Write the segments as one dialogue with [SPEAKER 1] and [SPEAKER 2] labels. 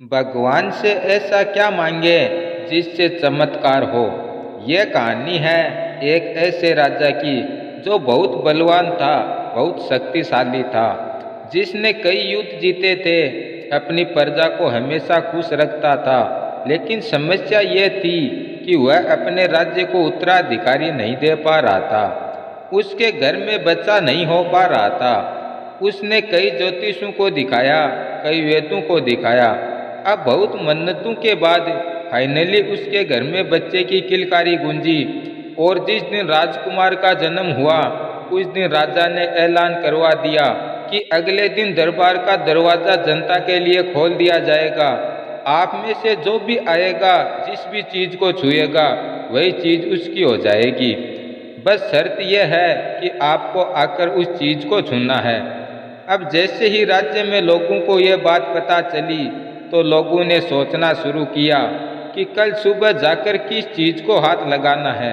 [SPEAKER 1] भगवान से ऐसा क्या मांगे जिससे चमत्कार हो। यह कहानी है एक ऐसे राजा की जो बहुत बलवान था, बहुत शक्तिशाली था, जिसने कई युद्ध जीते थे, अपनी प्रजा को हमेशा खुश रखता था। लेकिन समस्या यह थी कि वह अपने राज्य को उत्तराधिकारी नहीं दे पा रहा था। उसके घर में बच्चा नहीं हो पा रहा था। उसने कई ज्योतिषों को दिखाया, कई वेदों को दिखाया। अब बहुत मन्नतों के बाद फाइनली उसके घर में बच्चे की किलकारी गूंजी। और जिस दिन राजकुमार का जन्म हुआ, उस दिन राजा ने ऐलान करवा दिया कि अगले दिन दरबार का दरवाजा जनता के लिए खोल दिया जाएगा। आप में से जो भी आएगा, जिस भी चीज को छुएगा, वही चीज उसकी हो जाएगी। बस शर्त यह है कि आपको आकर उस चीज को छूना है। अब जैसे ही राज्य में लोगों को यह बात पता चली, तो लोगों ने सोचना शुरू किया कि कल सुबह जाकर किस चीज को हाथ लगाना है।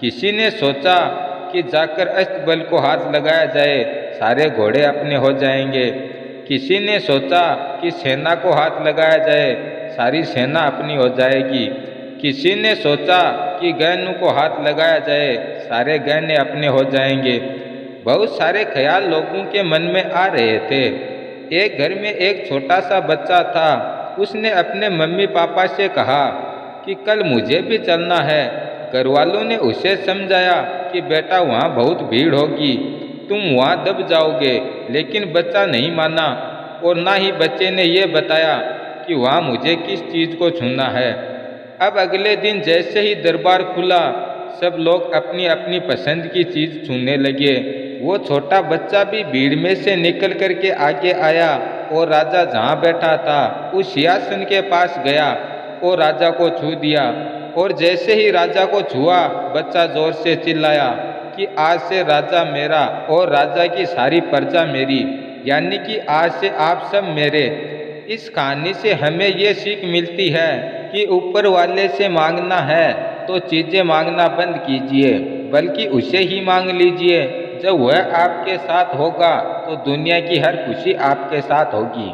[SPEAKER 1] किसी ने सोचा कि जाकर अस्तबल को हाथ लगाया जाए, सारे घोड़े अपने हो जाएंगे। किसी ने सोचा कि सेना को हाथ लगाया जाए, सारी सेना अपनी हो जाएगी। किसी ने सोचा कि गहनों को हाथ लगाया जाए, सारे गहने अपने हो जाएंगे। बहुत सारे ख्याल लोगों के मन में आ रहे थे। एक घर में एक छोटा सा बच्चा था। उसने अपने मम्मी पापा से कहा कि कल मुझे भी चलना है। घर वालों ने उसे समझाया कि बेटा, वहाँ बहुत भीड़ होगी, तुम वहाँ दब जाओगे। लेकिन बच्चा नहीं माना, और ना ही बच्चे ने यह बताया कि वहाँ मुझे किस चीज़ को छूना है। अब अगले दिन जैसे ही दरबार खुला, सब लोग अपनी अपनी पसंद की चीज़ छूने लगे। वो छोटा बच्चा भी भीड़ में से निकल करके आगे आया और राजा जहाँ बैठा था उस सिंहासन के पास गया और राजा को छू दिया। और जैसे ही राजा को छुआ, बच्चा जोर से चिल्लाया कि आज से राजा मेरा और राजा की सारी प्रजा मेरी, यानी कि आज से आप सब मेरे। इस कहानी से हमें ये सीख मिलती है कि ऊपर वाले से मांगना है तो चीज़ें मांगना बंद कीजिए, बल्कि उसे ही मांग लीजिए। जब वह आपके साथ होगा तो दुनिया की हर खुशी आपके साथ होगी।